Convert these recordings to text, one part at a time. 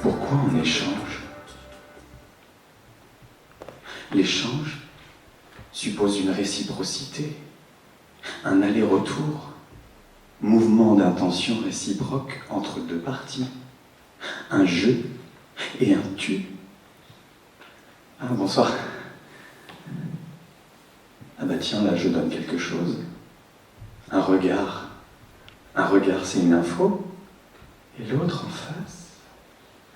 Pourquoi on échange? L'échange suppose une réciprocité, un aller-retour, mouvement d'intention réciproque entre deux parties, un je et un tu. Ah, bonsoir. Ah bah tiens, là je donne quelque chose. Un regard. Un regard, c'est une info. Et l'autre en face,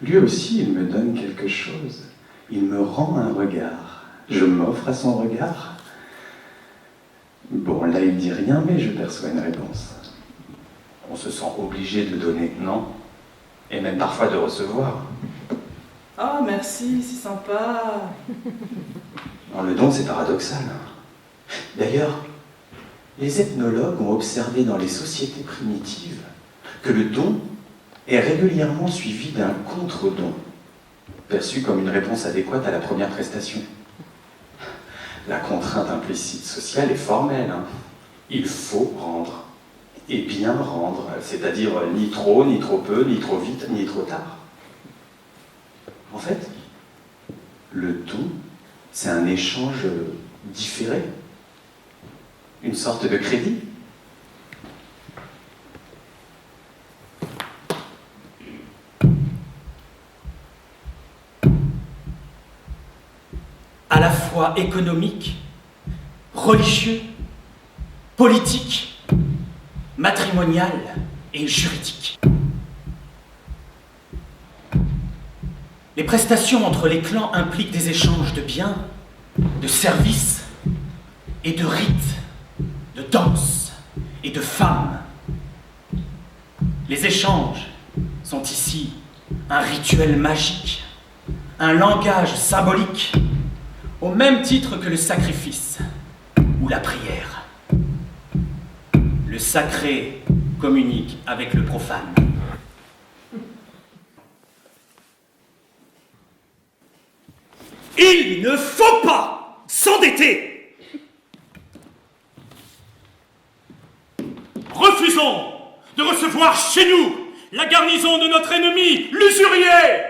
lui aussi, il me donne quelque chose. Il me rend un regard. Je m'offre à son regard. Bon, là, il dit rien, mais je perçois une réponse. On se sent obligé de donner, non? Et même parfois de recevoir. Oh, merci, c'est sympa. Non, le don, c'est paradoxal. D'ailleurs, les ethnologues ont observé dans les sociétés primitives que le don est régulièrement suivi d'un contre-don, perçu comme une réponse adéquate à la première prestation. La contrainte implicite sociale est formelle. Il faut rendre, et bien rendre, c'est-à-dire ni trop peu, ni trop vite, ni trop tard. En fait, le don, c'est un échange différé, une sorte de crédit. À la fois économique, religieux, politique, matrimonial et juridique. Les prestations entre les clans impliquent des échanges de biens, de services et de rites, de danse et de femmes. Les échanges sont ici un rituel magique, un langage symbolique, au même titre que le sacrifice ou la prière. Le sacré communique avec le profane. Il ne faut pas s'endetter. Refusons de recevoir chez nous la garnison de notre ennemi, l'usurier.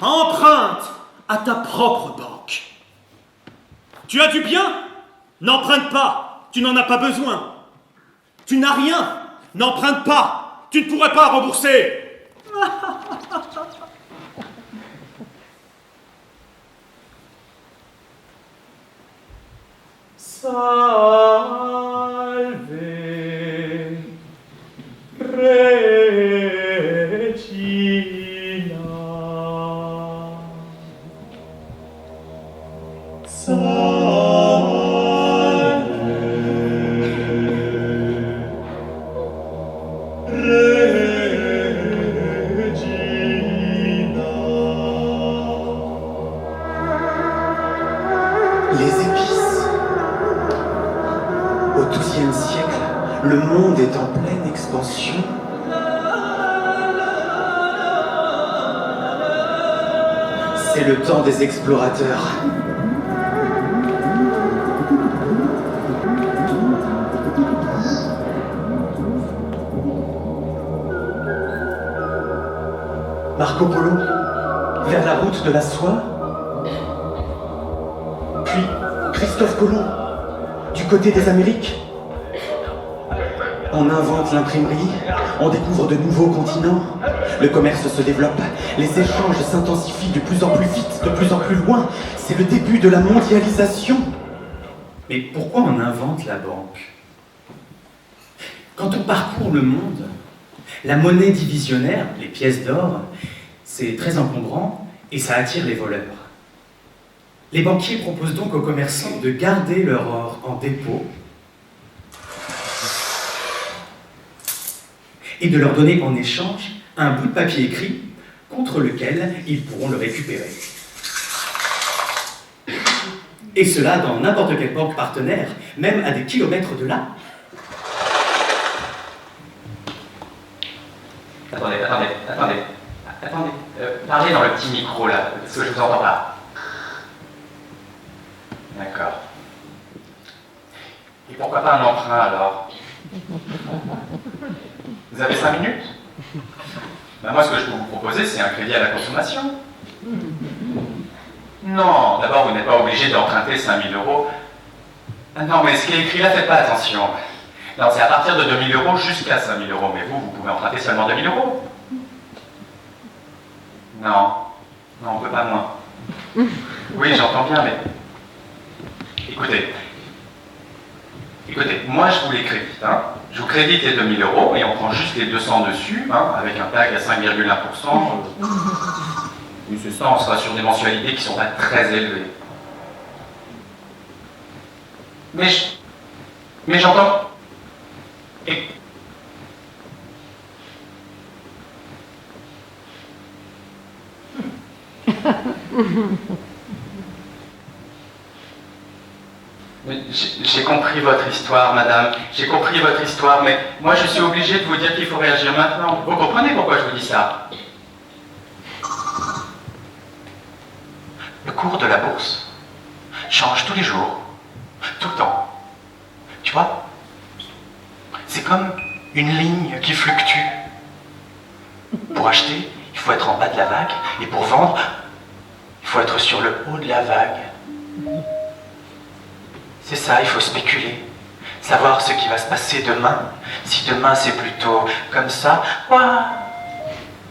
Emprunte à ta propre banque. Tu as du bien? N'emprunte pas, tu n'en as pas besoin. Tu n'as rien? N'emprunte pas, tu ne pourrais pas rembourser. Salve, Regina. Les épices. Au XIIe siècle, le monde est en pleine expansion. C'est le temps des explorateurs. Marco Polo, vers la route de la soie. Puis Christophe Colomb, du côté des Amériques. On invente l'imprimerie, on découvre de nouveaux continents, le commerce se développe, les échanges s'intensifient de plus en plus vite, de plus en plus loin. C'est le début de la mondialisation. Mais pourquoi on invente la banque? Quand on parcourt le monde, la monnaie divisionnaire, les pièces d'or, c'est très encombrant et ça attire les voleurs. Les banquiers proposent donc aux commerçants de garder leur or en dépôt et de leur donner en échange un bout de papier écrit contre lequel ils pourront le récupérer. Et cela dans n'importe quelle banque partenaire, même à des kilomètres de là. Attendez. Parlez dans le petit micro là, parce que je vous entends pas. D'accord. Et pourquoi pas un emprunt alors? Vous avez 5 minutes? Ben moi, ce que je peux vous proposer, c'est un crédit à la consommation. Non, d'abord, vous n'êtes pas obligé d'emprunter 5 000 euros. Ah non, mais ce qui est écrit là, faites pas attention. Non, c'est à partir de 2 000 euros jusqu'à 5 000 euros. Mais vous pouvez emprunter seulement 2 000 euros. Non, on ne peut pas moins. Oui, j'entends bien, mais... Écoutez, moi je vous les crédite. Hein. Je vous crédite les 2 000 euros et on prend juste les 200 dessus, hein, avec un tag à 5,1%. Oui, c'est ça, on sera sur des mensualités qui ne sont pas très élevées. Mais j'entends... Et... J'ai compris votre histoire, madame. J'ai compris votre histoire, mais moi je suis obligé de vous dire qu'il faut réagir maintenant. Vous comprenez pourquoi je vous dis ça? Le cours de la bourse change tous les jours, tout le temps. Tu vois? C'est comme une ligne qui fluctue. Pour acheter, il faut être en bas de la vague, et pour vendre, il faut être sur le haut de la vague. C'est ça, il faut spéculer. Savoir ce qui va se passer demain. Si demain c'est plutôt comme ça, ouah,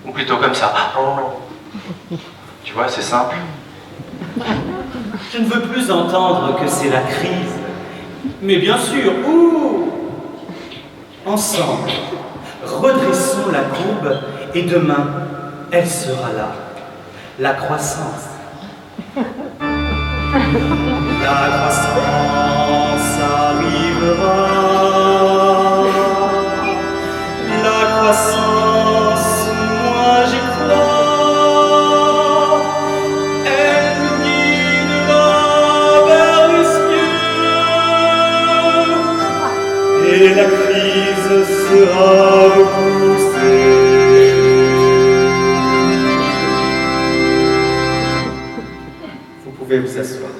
ou plutôt comme ça. Oh. Tu vois, c'est simple. Je ne veux plus entendre que c'est la crise. Mais bien sûr, ouh! Ensemble, redressons la courbe et demain, elle sera là. La croissance. La croissance arrivera. La croissance, moi j'y crois. Elle nous guidera vers les cieux. Et la crise sera repoussée. Vous pouvez vous asseoir.